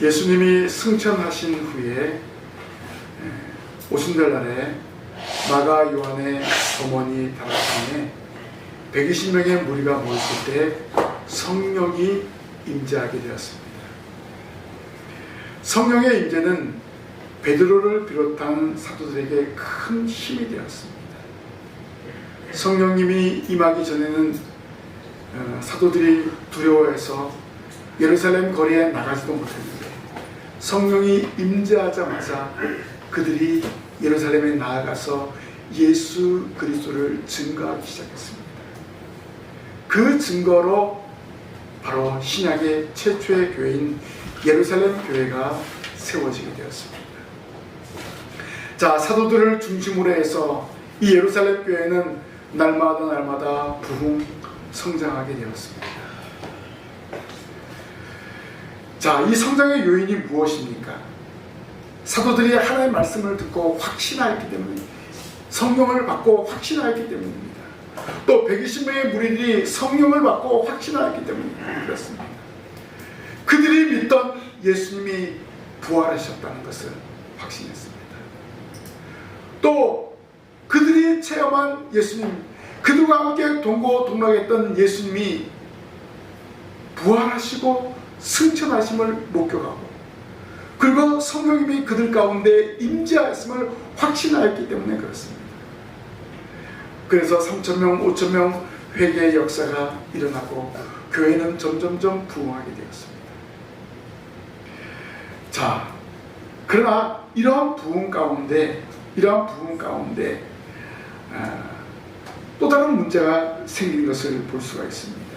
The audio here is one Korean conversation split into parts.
예수님이 승천하신 후에 오순절날에 마가 요한의 어머니 다락방에 120명의 무리가 모였을 때 성령이 임재하게 되었습니다. 성령의 임재는 베드로를 비롯한 사도들에게 큰 힘이 되었습니다. 성령님이 임하기 전에는 사도들이 두려워해서 예루살렘 거리에 나가지도 못했는데 성령이 임재하자마자 그들이 예루살렘에 나아가서 예수 그리스도를 증거하기 시작했습니다. 그 증거로 바로 신약의 최초의 교회인 예루살렘 교회가 세워지게 되었습니다. 자, 사도들을 중심으로 해서 이 예루살렘 교회는 날마다 부흥 성장하게 되었습니다. 자, 이 성장의 요인이 무엇입니까? 사도들이 하나님의 말씀을 듣고 확신하였기 때문에, 성령을 받고 확신하였기 때문입니다. 또 120명의 무리들이 성령을 받고 확신하였기 때문에 그렇습니다. 그들이 믿던 예수님이 부활하셨다는 것을 확신했습니다. 또 그들이 체험한 예수님, 그들과 함께 동고동락했던 예수님이 부활하시고 승천하심을 목격하고, 그리고 성령님이 그들 가운데 임재하였음을 확신하였기 때문에 그렇습니다. 그래서 3,000명, 5,000명 회개의 역사가 일어나고 교회는 점점점 부흥하게 되었습니다. 자, 그러나 이러한 부흥 가운데 또 다른 문제가 생긴 것을 볼 수가 있습니다.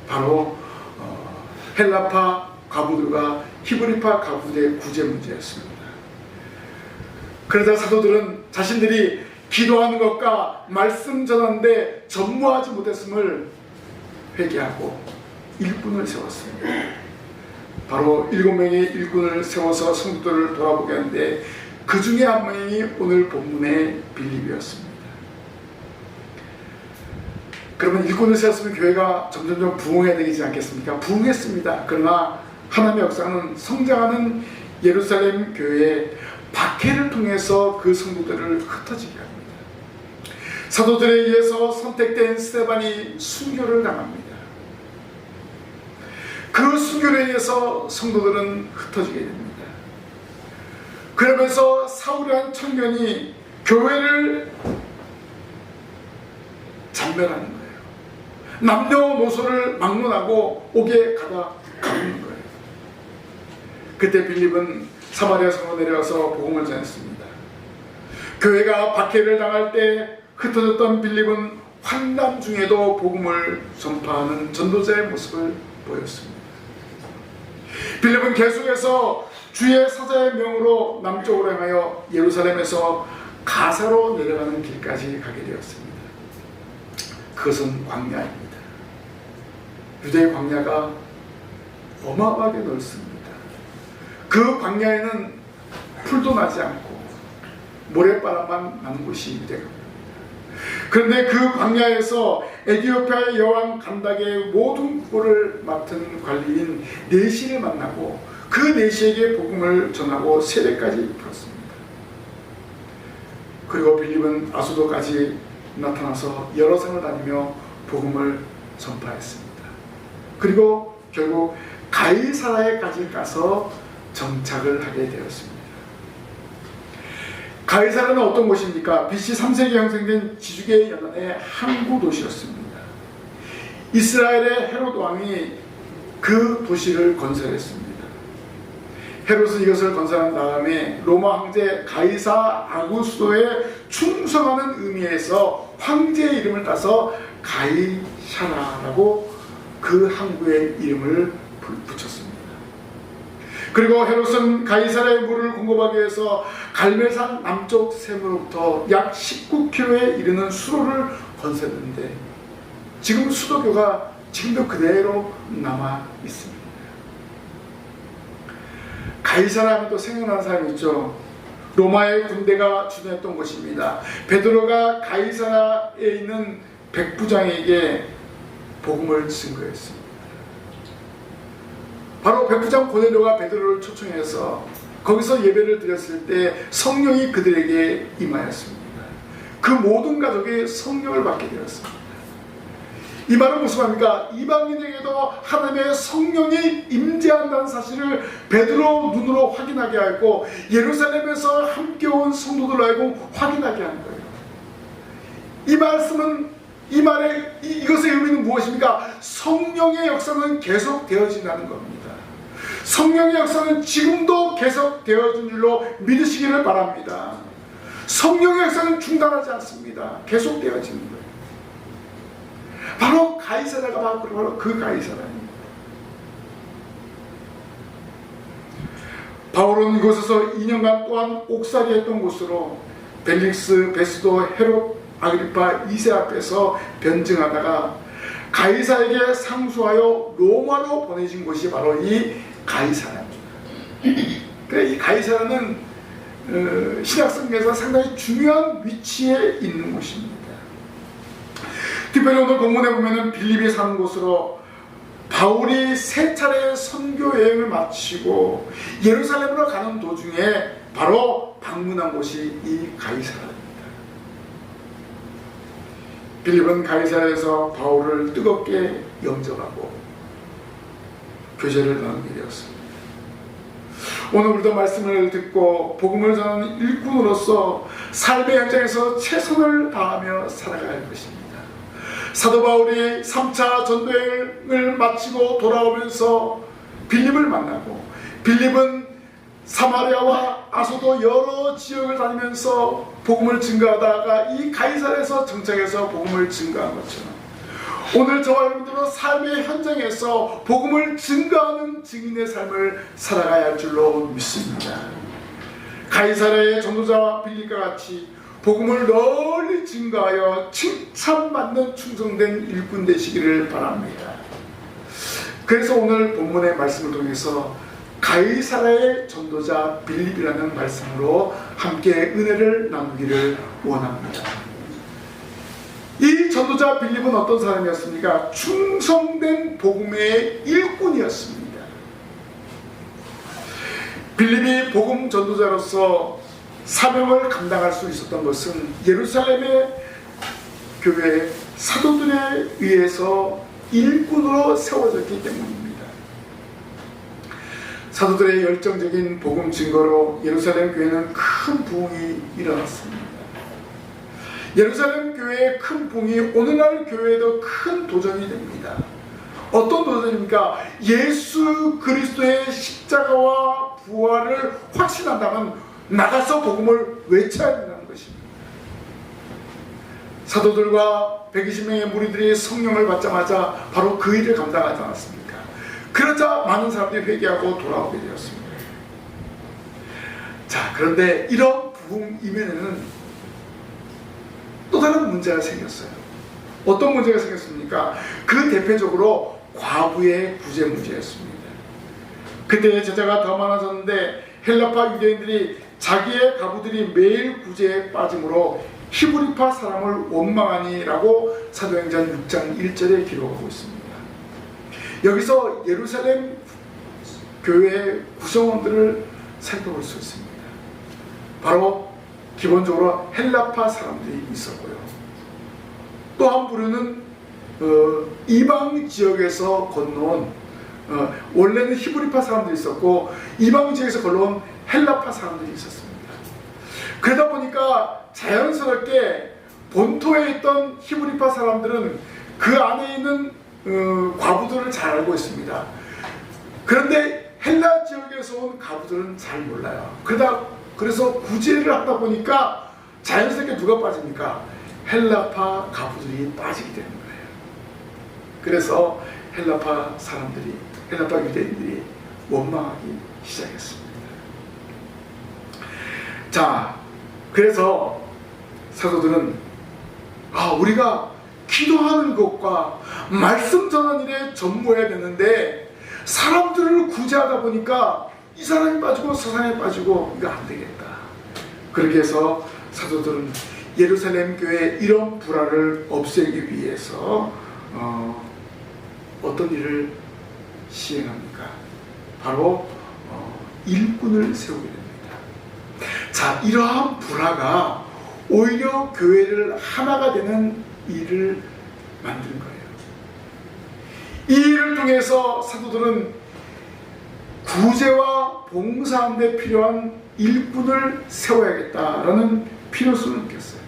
바로 헬라파 가부들과 히브리파 가부들의 구제 문제였습니다. 그러자 사도들은 자신들이 기도하는 것과 말씀 전하는데 전무하지 못했음을 회개하고 일꾼을 세웠습니다. 바로 7명의 일꾼을 세워서 성도들을 돌아보게 하는데 그 중에 한 명이 오늘 본문의 빌립이었습니다. 그러면 일꾼을 세웠으면 교회가 점점점 부흥해야 되지 않겠습니까? 부흥했습니다. 그러나 하나님의 역사는 성장하는 예루살렘 교회의 박해를 통해서 그 성도들을 흩어지게 합니다. 사도들에 의해서 선택된 스데반이 순교를 당합니다. 그 순교에 의해서 성도들은 흩어지게 됩니다. 그러면서 사울이라는 청년이 교회를 잔멸하는 거예요. 남녀노소를 막론하고 옥에 가두는 거예요. 그때 빌립은 사마리아 성으로 내려와서 복음을 전했습니다. 교회가 박해를 당할 때 흩어졌던 빌립은 환난 중에도 복음을 전파하는 전도자의 모습을 보였습니다. 빌립은 계속해서 주의 사자의 명으로 남쪽으로 향하여 예루살렘에서 가사로 내려가는 길까지 가게 되었습니다. 그것은 광야입니다. 유대의 광야가 어마어마하게 넓습니다. 그 광야에는 풀도 나지 않고 모래바람만 나는 곳이 유대입니다. 그런데 그 광야에서 에티오피아의 여왕 간닥의 모든 국고를 맡은 관리인 네시를 만나고 그 네시에게 복음을 전하고 세례까지 풀었습니다. 그리고 빌립은 아수도까지 나타나서 여러 성을 다니며 복음을 전파했습니다. 그리고 결국 가이사라에까지 가서 정착을 하게 되었습니다. 가이사라는 어떤 곳입니까? BC 3세기에 형성된 지주계 연안의 항구 도시였습니다. 이스라엘의 헤롯 왕이 그 도시를 건설했습니다. 헤롯은 이것을 건설한 다음에 로마 황제 가이사 아구스토에 충성하는 의미에서 황제의 이름을 따서 가이샤라라고 그 항구의 이름을 붙였습니다. 그리고 헤롯은 가이사라의 물을 공급하기 위해서 갈멜산 남쪽 세무로부터 약 19km에 이르는 수로를 건설했는데 지금 수도교가 지금도 그대로 남아 있습니다. 가이사라 하면 또 생각나는 사람이 있죠. 로마의 군대가 주둔했던 곳입니다. 베드로가 가이사라에 있는 백부장에게 복음을 증거했습니다. 바로 바로 백부장 고넬료가 베드로를 초청해서 거기서 예배를 드렸을 때 성령이 그들에게 임하였습니다. 그 모든 가족이 성령을 받게 되었습니다. 이 말은 무슨 말입니까? 이방인에게도 하나님의 성령이 임재한다는 사실을 베드로 눈으로 확인하게 하고 예루살렘에서 함께 온 성도들로 하여금 확인하게 하는 거예요. 이 말씀은 이것의 의미는 무엇입니까? 성령의 역사는 계속 되어진다는 겁니다. 성령의 역사는 지금도 계속 되어진 줄로 믿으시기를 바랍니다. 성령의 역사는 중단하지 않습니다. 계속 되어지는 거예요. 바로 가이사랴가 바로 그 가이사랴입니다. 바울은 이곳에서 2년간 동안 옥살이 했던 곳으로 벨릭스, 베스도, 헤롯, 아그리파 2세 앞에서 변증하다가 가이사에게 상수하여 로마로 보내진 곳이 바로 이 가이사랴입니다. 그래, 이 가이사랴는 신약성경에서 상당히 중요한 위치에 있는 곳입니다. 특별히 오늘 본문에 보면은 빌립이 사는 곳으로 바울이 3차례 선교 여행을 마치고 예루살렘으로 가는 도중에 바로 방문한 곳이 이 가이사랴입니다. 빌립은 가이사랴에서 바울을 뜨겁게 영접하고 교제를 나누게 되었습니다. 오늘 우리도 말씀을 듣고 복음을 전하는 일꾼으로서 삶의 현장에서 최선을 다하며 살아가야 할 것입니다. 사도 바울이 3차 전도여행을 마치고 돌아오면서 빌립을 만나고 빌립은 사마리아와 아소도 여러 지역을 다니면서 복음을 증거하다가 이 가이사랴에서 정착해서 복음을 증거한 것처럼 오늘 저와 여러분들은 삶의 현장에서 복음을 증거하는 증인의 삶을 살아가야 할 줄로 믿습니다. 가이사랴의 전도자와 빌립과 같이 복음을 널리 증거하여 칭찬받는 충성된 일꾼 되시기를 바랍니다. 그래서 오늘 본문의 말씀을 통해서 가이사랴의 전도자 빌립이라는 말씀으로 함께 은혜를 나누기를 원합니다. 이 전도자 빌립은 어떤 사람이었습니까? 충성된 복음의 일꾼이었습니다. 빌립이 복음 전도자로서 사명을 감당할 수 있었던 것은 예루살렘의 교회 사도들에 의해서 일꾼으로 세워졌기 때문입니다. 사도들의 열정적인 복음 증거로 예루살렘 교회는 큰 부흥이 일어났습니다. 예루살렘 교회의 큰 부흥이 오늘날 교회에도 큰 도전이 됩니다. 어떤 도전입니까? 예수 그리스도의 십자가와 부활을 확신한다면 나가서 복음을 외쳐야 된다는 것입니다. 사도들과 120명의 무리들이 성령을 받자마자 바로 그 일을 감당하지 않았습니까? 그러자 많은 사람들이 회개하고 돌아오게 되었습니다. 자, 그런데 이런 부흥 이면에는 또 다른 문제가 생겼어요. 어떤 문제가 생겼습니까? 그 대표적으로 과부의 구제 문제였습니다. 그때 제자가 더 많아졌는데 헬라파 유대인들이 자기의 가부들이 매일 구제에 빠짐으로 히브리파 사람을 원망하니라고 사도행전 6장 1절에 기록하고 있습니다. 여기서 예루살렘 교회 구성원들을 살펴볼 수 있습니다. 바로 기본적으로 헬라파 사람들이 있었고요. 또 한 부류는 이방 지역에서 건너온 원래는 히브리파 사람들이 있었고 이방 지역에서 건너온 헬라파 사람들이 있었습니다. 그러다 보니까 자연스럽게 본토에 있던 히브리파 사람들은 그 안에 있는 과부들을 잘 알고 있습니다. 그런데 헬라 지역에서 온 과부들은 잘 몰라요. 그래서 구제를 하다 보니까 자연스럽게 누가 빠집니까? 헬라파 과부들이 빠지게 되는 거예요. 그래서 헬라파 유대인들이 원망하기 시작했습니다. 자, 그래서 사도들은 우리가 기도하는 것과 말씀 전하는 일에 전무해야 되는데 사람들을 구제하다 보니까 이 사람이 빠지고 저 사람이 빠지고 이거 안 되겠다. 그렇게 해서 사도들은 예루살렘 교회의 이런 불화를 없애기 위해서 어떤 일을 시행합니까? 바로 일꾼을 세우게 됩니다. 자, 이러한 불화가 오히려 교회를 하나가 되는 일을 만든 거예요. 이 일을 통해서 사도들은 구제와 봉사하는 데 필요한 일꾼을 세워야겠다라는 필요성을 느꼈어요.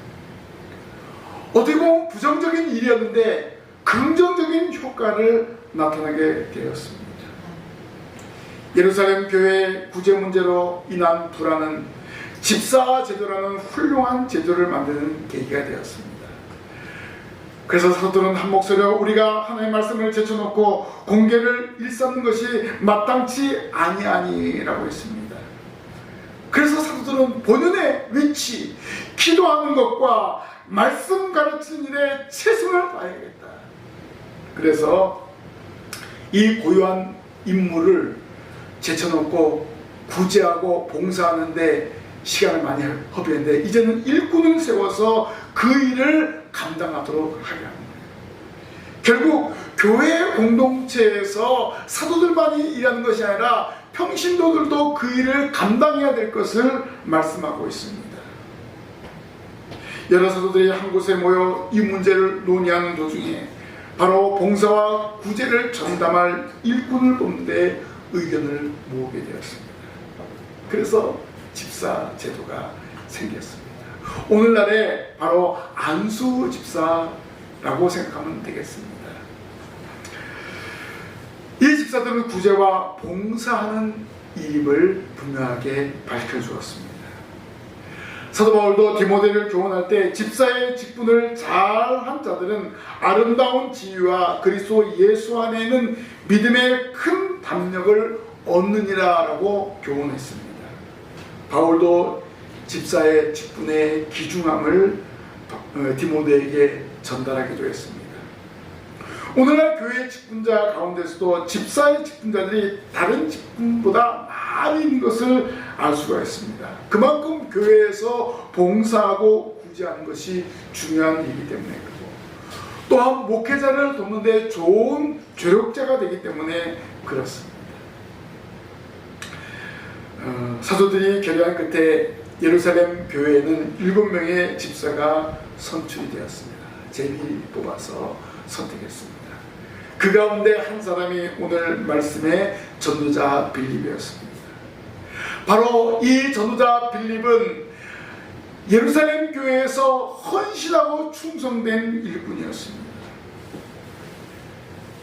어떻게 보면 부정적인 일이었는데 긍정적인 효과를 나타나게 되었습니다. 예루살렘 교회 구제 문제로 인한 불화는 집사 제도라는 훌륭한 제도를 만드는 계기가 되었습니다. 그래서 사도들은 한 목소리로 우리가 하나님의 말씀을 제쳐놓고 공개를 일삼는 것이 마땅치 아니라고 했습니다. 그래서 사도들은 본연의 위치, 기도하는 것과 말씀 가르치는 일에 최선을 다해야겠다. 그래서 이 고유한 임무를 제쳐놓고 구제하고 봉사하는데 시간을 많이 허비했는데 이제는 일꾼을 세워서 그 일을 감당하도록 하게 합니다. 결국 교회 공동체에서 사도들만이 일하는 것이 아니라 평신도들도 그 일을 감당해야 될 것을 말씀하고 있습니다. 여러 사도들이 한 곳에 모여 이 문제를 논의하는 도중에 바로 봉사와 구제를 전담할 일꾼을 뽑는 데 의견을 모으게 되었습니다. 그래서 집사 제도가 생겼습니다. 오늘날에 바로 안수 집사라고 생각하면 되겠습니다. 이 집사들은 구제와 봉사하는 일임을 분명하게 밝혀주었습니다. 사도 바울도 디모데를 교훈할 때 집사의 직분을 잘한 자들은 아름다운 지위와 그리스도 예수 안에 있는 믿음의 큰 담력을 얻느니라 라고 교훈했습니다. 바울도 집사의 직분의 귀중함을 디모데에게 전달하기도 했습니다. 오늘날 교회 직분자 가운데서도 집사의 직분자들이 다른 직분보다 많이 있는 것을 알 수가 있습니다. 그만큼 교회에서 봉사하고 구제하는 것이 중요한 일이기 때문에 그렇고 또한 목회자를 돕는 데 좋은 조력자가 되기 때문에 그렇습니다. 사도들이 결의한 끝에 예루살렘 교회에는 7명의 집사가 선출이 되었습니다. 제비 뽑아서 선택했습니다. 그 가운데 한 사람이 오늘 말씀의 전도자 빌립이었습니다. 바로 이 전도자 빌립은 예루살렘 교회에서 헌신하고 충성된 일꾼이었습니다.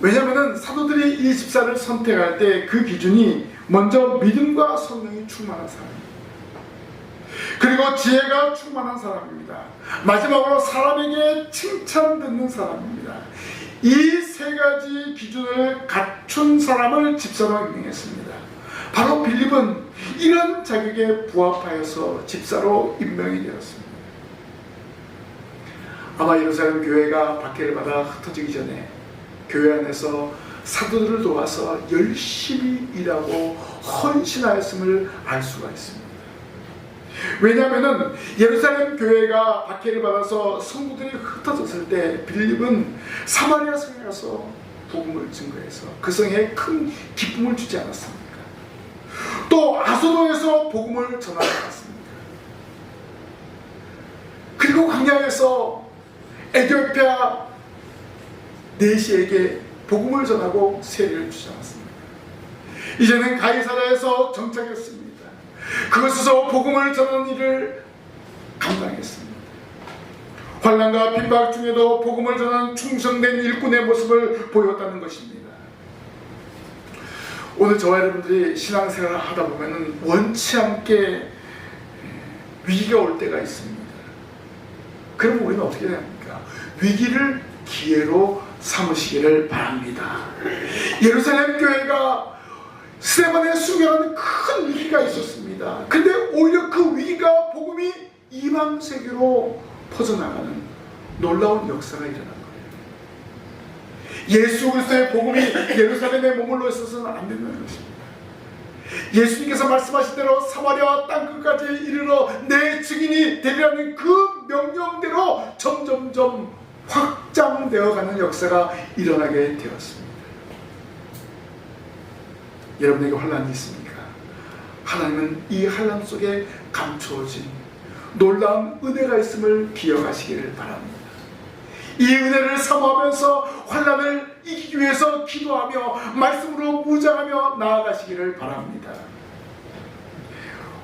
왜냐하면 사도들이 이 집사를 선택할 때 그 기준이 먼저 믿음과 성령이 충만한 사람입니다. 그리고 지혜가 충만한 사람입니다. 마지막으로 사람에게 칭찬 듣는 사람입니다. 이 세 가지 기준을 갖춘 사람을 집사로 임명했습니다. 바로 빌립은 이런 자격에 부합하여서 집사로 임명이 되었습니다. 아마 예루살렘 교회가 박해를 받아 흩어지기 전에 교회 안에서 사도들을 도와서 열심히 일하고 헌신하였음을 알 수가 있습니다. 왜냐하면 예루살렘 교회가 박해를 받아서 성도들이 흩어졌을 때 빌립은 사마리아 성에 가서 복음을 증거해서 그 성에 큰 기쁨을 주지 않았습니까? 또 아소도에서 복음을 전하지 않았습니까? 그리고 광야에서 에티오피아 내시에게 복음을 전하고 세례를 주지 않았습니까? 이제는 가이사랴에서 정착했습니다. 그곳에서 복음을 전하는 일을 감당했습니다. 환난과 핍박 중에도 복음을 전하는 충성된 일꾼의 모습을 보였다는 것입니다. 오늘 저와 여러분들이 신앙생활을 하다 보면 원치 않게 위기가 올 때가 있습니다. 그럼 우리는 어떻게 해야 합니까? 위기를 기회로 삼으시기를 바랍니다. 예루살렘 교회가 스데반의 순교라는 큰 위기가 있었습니다. 근데 오히려 그 위기가 복음이 이방 세계로 퍼져나가는 놀라운 역사가 일어난 거예요. 예수 그리스도의 복음이 예루살렘에 머물러 있어서는 안 된다는 것입니다. 예수님께서 말씀하신 대로 사마리아 땅끝까지 이르러 내 증인이 되리라는 그 명령대로 점점점 확장되어가는 역사가 일어나게 되었습니다. 여러분에게 환난이 있습니까? 하나님은 이 환난 속에 감추어진 놀라운 은혜가 있음을 기억하시기를 바랍니다. 이 은혜를 사모하면서 환난을 이기기 위해서 기도하며 말씀으로 무장하며 나아가시기를 바랍니다.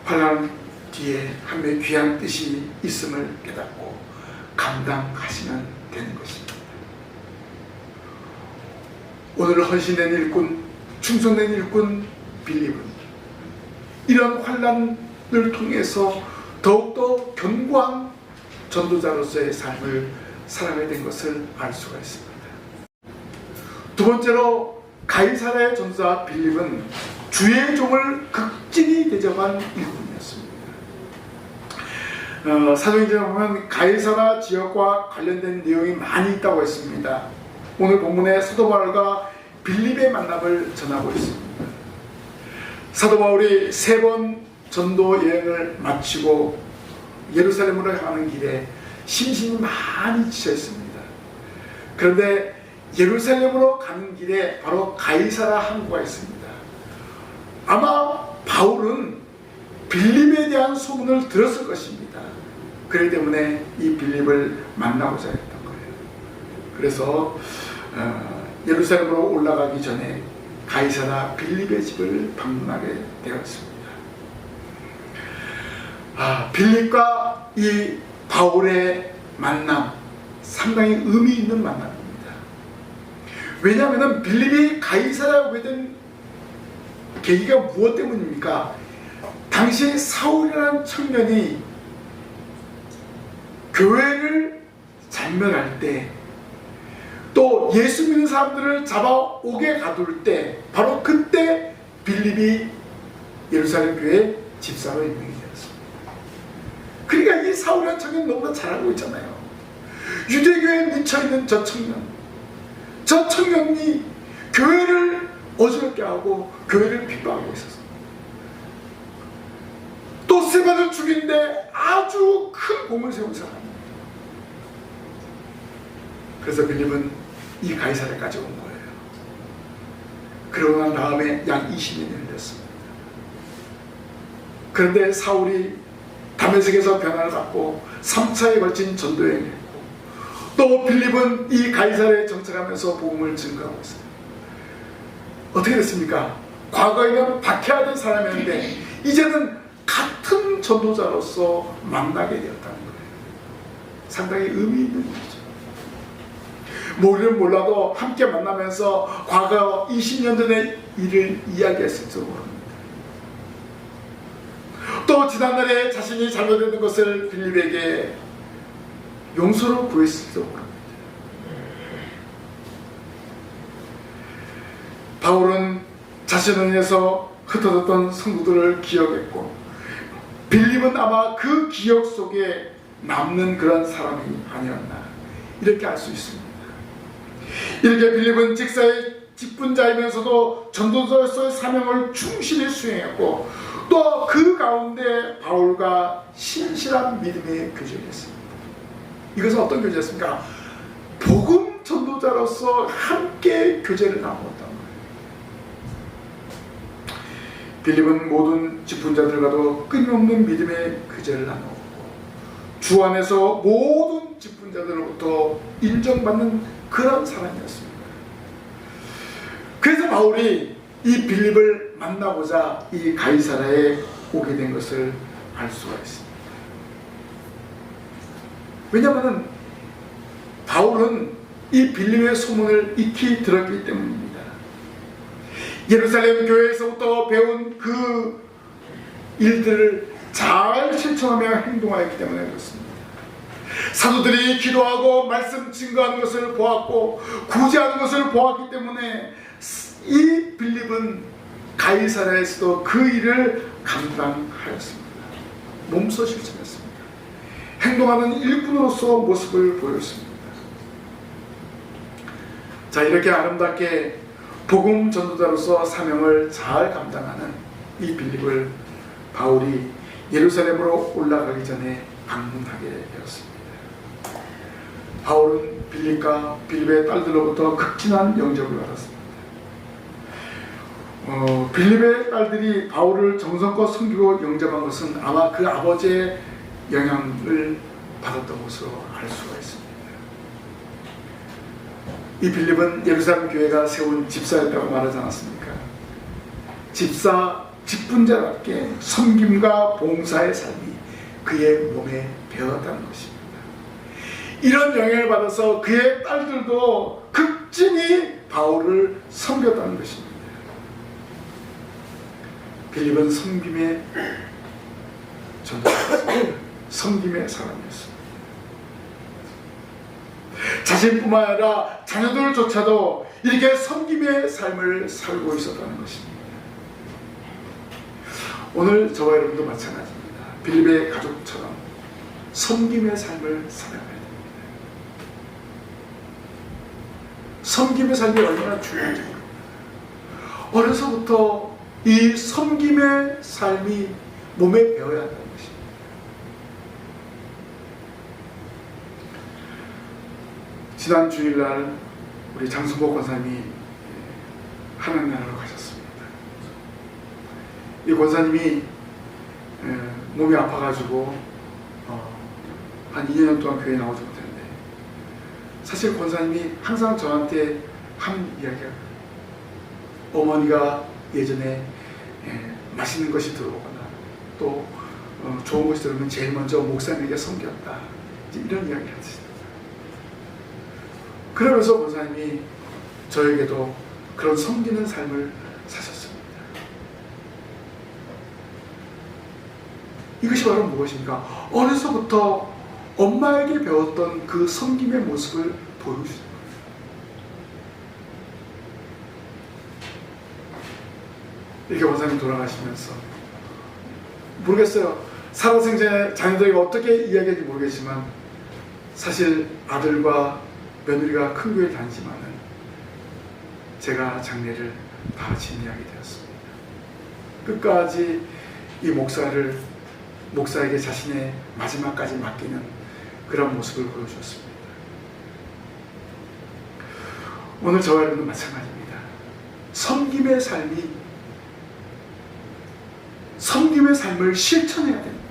환난 뒤에 한배 귀한 뜻이 있음을 깨닫고 감당하시면 되는 것입니다. 오늘 헌신된 일꾼, 충성된 일꾼 빌립은 이런 환난을 통해서 더욱더 견고한 전도자로서의 삶을 살아가게 된 것을 알 수가 있습니다. 두 번째로 가이사랴의 전도자 빌립은 주의 종을 극진히 대접한 일꾼이었습니다. 사도행전에 보면 가이사랴 지역과 관련된 내용이 많이 있다고 했습니다. 오늘 본문에 사도 바울과 빌립의 만남을 전하고 있습니다. 사도 바울이 3번 전도 여행을 마치고 예루살렘으로 향하는 길에 심신이 많이 지쳐 있습니다. 그런데 예루살렘으로 가는 길에 바로 가이사랴 항구가 있습니다. 아마 바울은 빌립에 대한 소문을 들었을 것입니다. 그렇기 때문에 이 빌립을 만나고자 했던 거예요. 그래서 예루살렘으로 올라가기 전에 가이사랴 빌립의 집을 방문하게 되었습니다. 빌립과 이 바울의 만남, 상당히 의미 있는 만남입니다. 왜냐하면 빌립이 가이사랴에 오게 된 계기가 무엇 때문입니까? 당시 사울이라는 청년이 교회를 잔멸할 때, 또 예수 믿는 사람들을 잡아오게 가둘 때, 바로 그때 빌립이 예루살렘 교회 집사로 임명이 되었습니다. 그러니까 이 사울이라는 청년 너무나 잘 알고 있잖아요. 유대교에 미쳐있는 저 청년이 교회를 어지럽게 하고 교회를 핍박하고 있었어요. 또 스데반을 죽이는데 아주 큰 공을 세운 사람입니다. 그래서 빌립은 이 가이사랴까지 온 거예요. 그러고 난 다음에 약 20년이 됐습니다. 그런데 사울이 다메섹에서 변화를 갖고 3차에 걸친 전도여행을 했고, 또 빌립은 이 가이사랴에 정착하면서 복음을 증거하고 있어요. 어떻게 됐습니까? 과거에는 박해하던 사람이었는데 이제는 같은 전도자로서 만나게 되었다는 거예요. 상당히 의미 있는 일이죠. 우리는 몰라도 함께 만나면서 과거 20년 전의 일을 이야기했을지도 모릅니다. 또 지난날에 자신이 잘못된 것을 빌립에게 용서를 구했을지도 모릅니다. 바울은 자신을 위해서 흩어졌던 성도들을 기억했고, 빌립은 아마 그 기억 속에 남는 그런 사람이 아니었나, 이렇게 알 수 있습니다. 이렇게 빌립은 직사의 직분자이면서도 전도자로서의 사명을 충실히 수행했고, 또 그 가운데 바울과 신실한 믿음의 교제를 했습니다. 이것은 어떤 교제였습니까? 복음 전도자로서 함께 교제를 나누었던 거예요. 빌립은 모든 직분자들과도 끊임없는 믿음의 교제를 나누었고, 주 안에서 모든 직분자들로부터 인정받는 그런 사람이었습니다. 그래서 바울이 이 빌립을 만나고자 이 가이사랴에 오게 된 것을 알 수가 있습니다. 왜냐하면 바울은 이 빌립의 소문을 익히 들었기 때문입니다. 예루살렘 교회에서부터 배운 그 일들을 잘 실천하며 행동하였기 때문에 그렇습니다. 사도들이 기도하고 말씀 증거하는 것을 보았고 구제하는 것을 보았기 때문에 이 빌립은 가이사랴에서도 그 일을 감당하였습니다. 몸소 실천했습니다. 행동하는 일꾼으로서 모습을 보였습니다. 자, 이렇게 아름답게 복음 전도자로서 사명을 잘 감당하는 이 빌립을 바울이 예루살렘으로 올라가기 전에 방문하게 되었습니다. 바울은 빌립과 빌립의 딸들로부터 극진한 영접을 받았습니다. 빌립의 딸들이 바울을 정성껏 섬기고 영접한 것은 아마 그 아버지의 영향을 받았던 것으로 알 수가 있습니다. 이 빌립은 예루살렘 교회가 세운 집사였다고 말하지 않았습니까? 집사, 직분자답게 섬김과 봉사의 삶이 그의 몸에 배었다는 것입니다. 이런 영향을 받아서 그의 딸들도 극진히 바울을 섬겼다는 것입니다. 빌립은 섬김의 전도자였습니다. 섬김의 사람이었습니다. 자신뿐만 아니라 자녀들조차도 이렇게 섬김의 삶을 살고 있었다는 것입니다. 오늘 저와 여러분도 마찬가지입니다. 빌립의 가족처럼 섬김의 삶을 살아가야 됩니다. 섬김의 삶이 얼마나 중요한지 모릅니다. 어려서부터 이 섬김의 삶이 몸에 배어야 한다는 것입니다. 지난 주일날 우리 장순복 권사님이 하나님 나라로 가셨습니다. 이 권사님이 몸이 아파가지고 한 2년 동안 교회에 나오지 못했는데, 사실 권사님이 항상 저한테 한 이야기가, 어머니가 예전에 맛있는 것이 들어오거나 또 좋은 것이 들어오면 제일 먼저 목사님에게 섬겼다, 이런 이야기를 하시죠. 그러면서 권사님이 저에게도 그런 섬기는 삶을 사셨습니다. 이것이 바로 무엇입니까? 어려서부터 엄마에게 배웠던 그 섬김의 모습을 보여주는 거예요. 이렇게 원사님 돌아가시면서, 모르겠어요, 살아생전에 자녀들에게 어떻게 이야기할지 모르겠지만, 사실 아들과 며느리가 큰 교회 다니지만은 제가 장례를 다 진행하게 되었습니다. 끝까지 이 목사에게 자신의 마지막까지 맡기는 그런 모습을 보여주었습니다. 오늘 저와 여러분도 마찬가지입니다. 섬김의 삶을 실천해야 됩니다.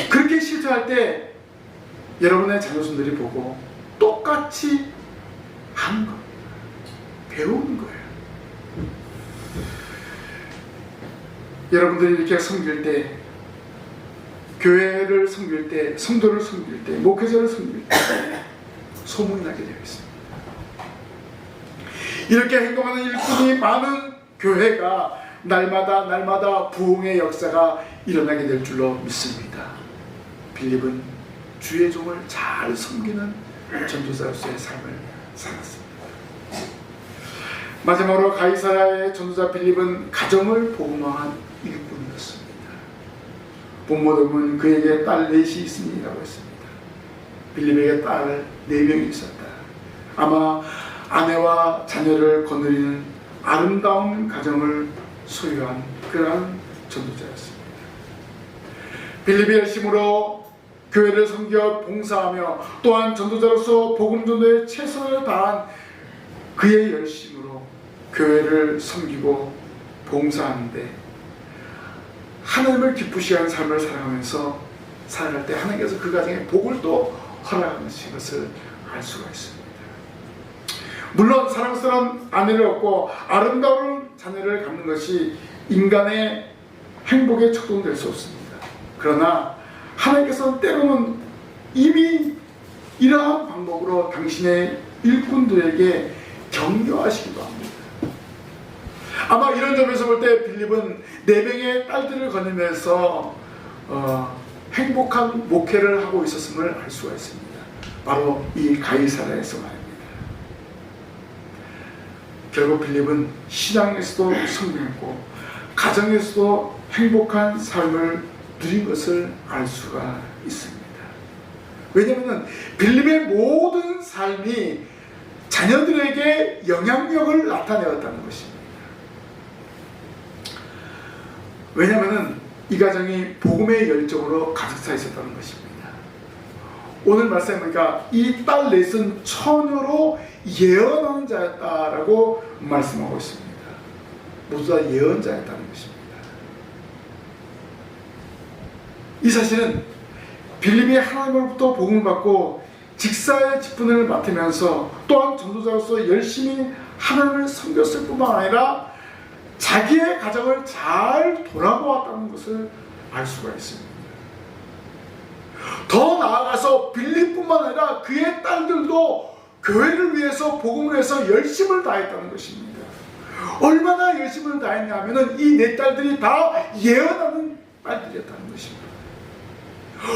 그렇게 실천할 때 여러분의 자녀손들이 보고 똑같이 하는 겁니다. 배우는 거예요. 여러분들이 이렇게 섬길 때, 교회를 섬길 때, 성도를 섬길 때, 목회자를 섬길 때 소문이 나게 되어 있습니다. 이렇게 행동하는 일꾼이 많은 교회가 날마다 부흥의 역사가 일어나게 될 줄로 믿습니다. 빌립은 주의 종을 잘 섬기는 전도자로서의 삶을 살았습니다. 마지막으로 가이사랴의 전도자 빌립은 가정을 복음화한 일꾼이었습니다. 본모독은 그에게 딸 넷이 있으니라고 했습니다. 빌립에게 딸 4명이 있었다. 아마 아내와 자녀를 거느리는 아름다운 가정을 소유한 그러한 전도자였습니다. 빌립이 열심으로 교회를 섬겨 봉사하며 또한 전도자로서 복음 전도에 최선을 다한 그의 열심으로 교회를 섬기고 봉사하는데, 하나님을 기쁘시게 하는 삶을 살아가면서 살아갈 때 하나님께서 그 가정에 복을 또 허락하신 것을 알 수가 있습니다. 물론 사랑스러운 아내를 얻고 아름다운 자녀를 갖는 것이 인간의 행복의 척도는 될 수 없습니다. 그러나 하나님께서는 때로는 이미 이러한 방법으로 당신의 일꾼들에게 격려하시기도 합니다. 아마 이런 점에서 볼 때 빌립은 4명의 딸들을 거느리면서 행복한 목회를 하고 있었음을 알 수가 있습니다. 바로 이 가이사랴에서 말입니다. 결국 빌립은 신앙에서도 성공했고 가정에서도 행복한 삶을 누린 것을 알 수가 있습니다. 왜냐하면 빌립의 모든 삶이 자녀들에게 영향력을 나타내었다는 것입니다. 왜냐하면 이 가정이 복음의 열정으로 가득 차 있었다는 것입니다. 오늘 말씀해 보니까 이 딸 넷은 처녀로 예언하는 자였다라고 말씀하고 있습니다. 모두 다 예언자였다는 것입니다. 이 사실은 빌립이 하나님으로부터 복음을 받고 직사의 직분을 맡으면서 또한 전도자로서 열심히 하나님을 섬겼을 뿐만 아니라 자기의 가정을 잘 돌아보았다는 것을 알 수가 있습니다. 더 나아가서 빌립뿐만 아니라 그의 딸들도 교회를 위해서 복음을 위해서 열심을 다했다는 것입니다. 얼마나 열심을 다했냐 하면은 이 네 딸들이 다 예언하는 딸들이었다는 것입니다.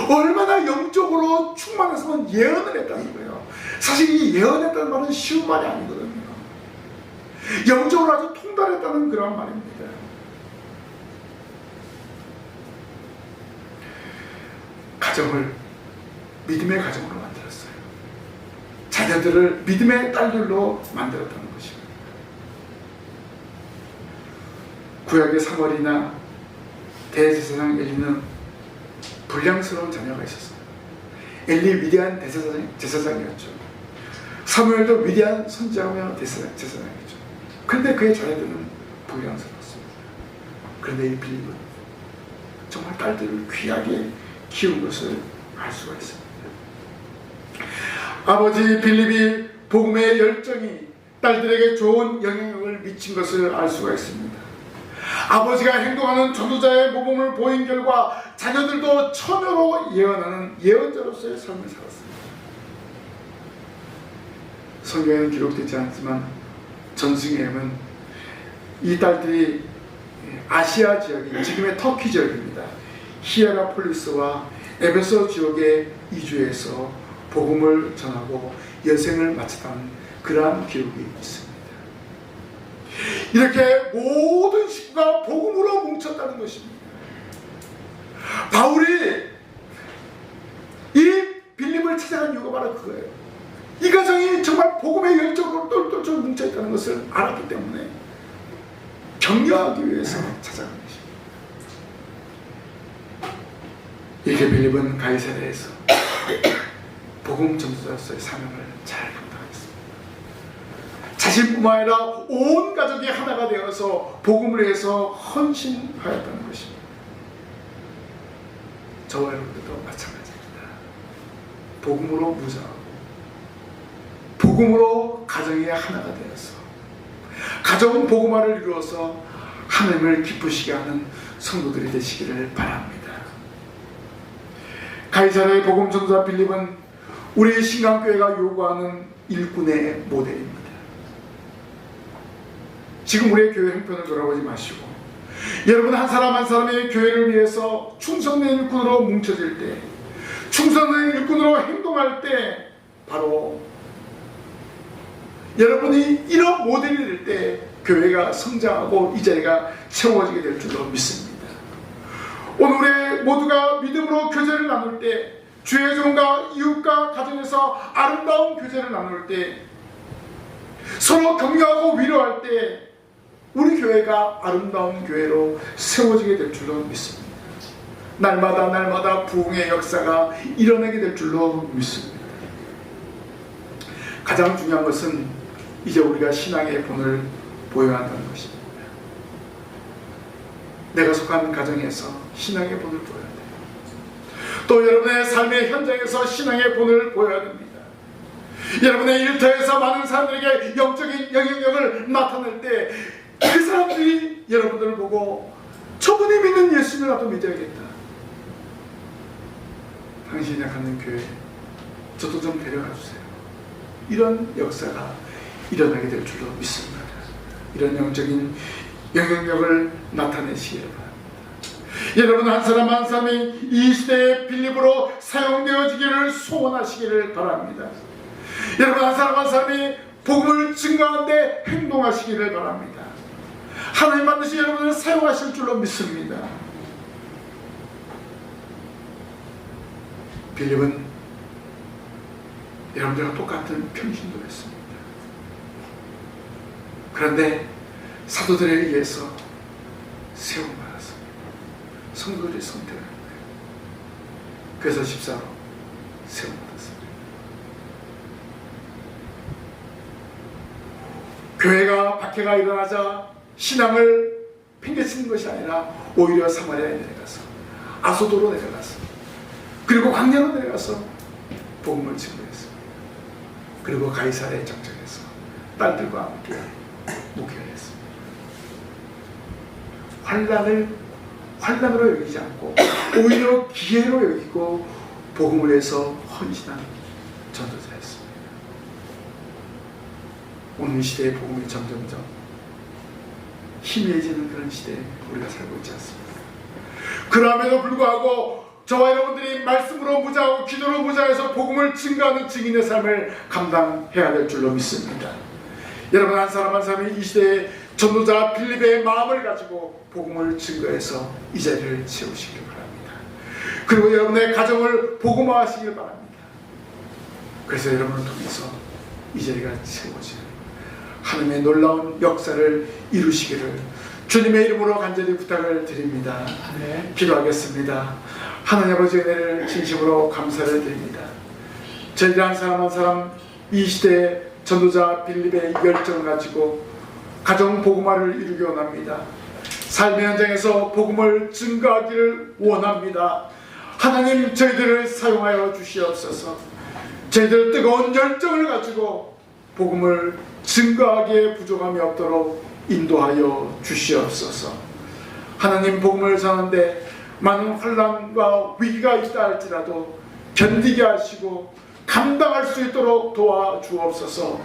얼마나 영적으로 충만해서만 예언을 했다는 거예요. 사실 이 예언했다는 말은 쉬운 말이 아니거든요. 영적으로 아주 통달했다는 그런 말입니다. 가정을 믿음의 가정으로 만들었어요. 자녀들을 믿음의 딸들로 만들었다는 것입니다. 구약의 사무엘이나 대제사장 엘리는 불량스러운 자녀가 있었어요. 엘리 위대한 제사장이었죠. 사무엘도 위대한 선지자며 제사장이었죠. 그런데 그의 자녀들은 불량스러웠습니다. 그런데 이 빌립은 정말 딸들을 귀하게 키운 것을 알 수가 있습니다. 아버지 빌립이 복음의 열정이 딸들에게 좋은 영향력을 미친 것을 알 수가 있습니다. 아버지가 행동하는 전도자의 모범을 보인 결과 자녀들도 처녀로 예언하는 예언자로서의 삶을 살았습니다. 성경에는 기록되지 않지만 전승에 의하면 이 딸들이 아시아 지역인 지금의 터키 지역입니다. 히에라폴리스와 에베소 지역의 이주해서 복음을 전하고 여생을 마쳤다는 그러한 기록이 있습니다. 이렇게 모든 식구가 복음으로 뭉쳤다는 것입니다. 바울이 이 빌립을 찾아간 이유가 바로 그거예요. 이 가정이 정말 복음의 열정으로 똘똘 뭉쳐있다는 것을 알았기 때문에 격려하기 위해서 찾아간 것입니다. 이렇게 빌립은 가이사랴에서 복음 전도자로서의 사명을 잘 감당하겠습니다. 자신뿐만 아니라 온 가족이 하나가 되어서 복음을 위해서 헌신하였다는 것입니다. 저와 여러분들도 마찬가지입니다. 복음으로 무장하고 복음으로 가정이 하나가 되어서 가정은 복음화를 이루어서 하나님을 기쁘시게 하는 성도들이 되시기를 바랍니다. 가이사랴의 복음 전도자 빌립은 우리 신강교회가 요구하는 일꾼의 모델입니다. 지금 우리의 교회 형편을 돌아보지 마시고 여러분 한 사람 한 사람의 교회를 위해서 충성된 일꾼으로 뭉쳐질 때, 충성된 일꾼으로 행동할 때 바로 여러분이 이런 모델이 될 때 교회가 성장하고 이 자리가 채워지게 될 줄로 믿습니다. 오늘 우리 모두가 믿음으로 교제를 나눌 때, 주의 종과 이웃과 가정에서 아름다운 교제를 나눌 때, 서로 격려하고 위로할 때 우리 교회가 아름다운 교회로 세워지게 될 줄로 믿습니다. 날마다 부흥의 역사가 일어나게 될 줄로 믿습니다. 가장 중요한 것은 이제 우리가 신앙의 본을 보여야 한다는 것입니다. 내가 속한 가정에서 신앙의 본을 보여야 돼요. 또 여러분의 삶의 현장에서 신앙의 본을 보여야 됩니다. 여러분의 일터에서 많은 사람들에게 영적인 영향력을 나타낼 때 그 사람들이 여러분들을 보고 저분이 믿는 예수를 나도 믿어야겠다. 당신이 가는 교회 저도 좀 데려가 주세요. 이런 역사가 일어나게 될 줄로 믿습니다. 이런 영적인 영향력을 나타내시기를 바랍니다. 여러분 한 사람 한 사람이 이 시대의 빌립으로 사용되어지기를 소원하시기를 바랍니다. 여러분 한 사람 한 사람이 복음을 증거하는데 행동하시기를 바랍니다. 하나님 반드시 여러분을 사용하실 줄로 믿습니다. 빌립은 여러분들과 똑같은 평신도 했습니다. 그런데 사도들에 의해서 세움받았습니다. 성도들이 선택을 한 거예요. 그래서 집사로 세움받았습니다. 교회가 박해가 일어나자 신앙을 팽개치는 것이 아니라 오히려 사마리아에 내려가서 아소도로 내려가서 그리고 광야로 내려가서 복음을 증거했습니다. 그리고 가이사랴에 정착해서 딸들과 함께 목회를 했습니다. 환난으로 여기지 않고 오히려 기회로 여기고 복음을 위해서 헌신한 전도자였습니다. 오늘 시대의 복음이 점점점 희미해지는 그런 시대에 우리가 살고 있지 않습니까? 그럼에도 불구하고 저와 여러분들이 말씀으로 무장하고 기도로 무장해서 복음을 증거하는 증인의 삶을 감당해야 될 줄로 믿습니다. 여러분 한 사람 한 사람이 이 시대에 전도자 빌립의 마음을 가지고 복음을 증거해서 이 자리를 채우시길 바랍니다. 그리고 여러분의 가정을 복음화하시길 바랍니다. 그래서 여러분을 통해서 이 자리가 채워지는 하나님의 놀라운 역사를 이루시기를 주님의 이름으로 간절히 부탁을 드립니다. 네. 기도하겠습니다. 하나님 아버지의 은혜를 진심으로 감사를 드립니다. 저희들 한 사람 한 사람 이 시대에 전도자 빌립의 열정을 가지고 가정 복음화를 이루기 원합니다. 삶의 현장에서 복음을 증거하기를 원합니다. 하나님 저희들을 사용하여 주시옵소서. 저희들 뜨거운 열정을 가지고 복음을 증거하기에 부족함이 없도록 인도하여 주시옵소서. 하나님 복음을 전하는데 많은 혼란과 위기가 있다 할지라도 견디게 하시고 감당할 수 있도록 도와주옵소서.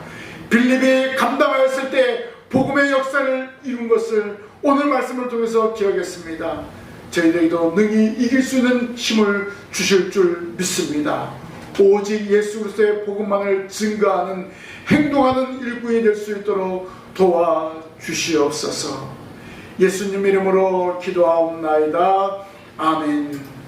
빌립이 감당하였을 때 복음의 역사를 이룬 것을 오늘 말씀을 통해서 기억했습니다. 저희들에게도 능히 이길 수 있는 힘을 주실 줄 믿습니다. 오직 예수 그리스도의 복음만을 증거하는 행동하는 일꾼이 될 수 있도록 도와주시옵소서. 예수님 이름으로 기도하옵나이다. 아멘.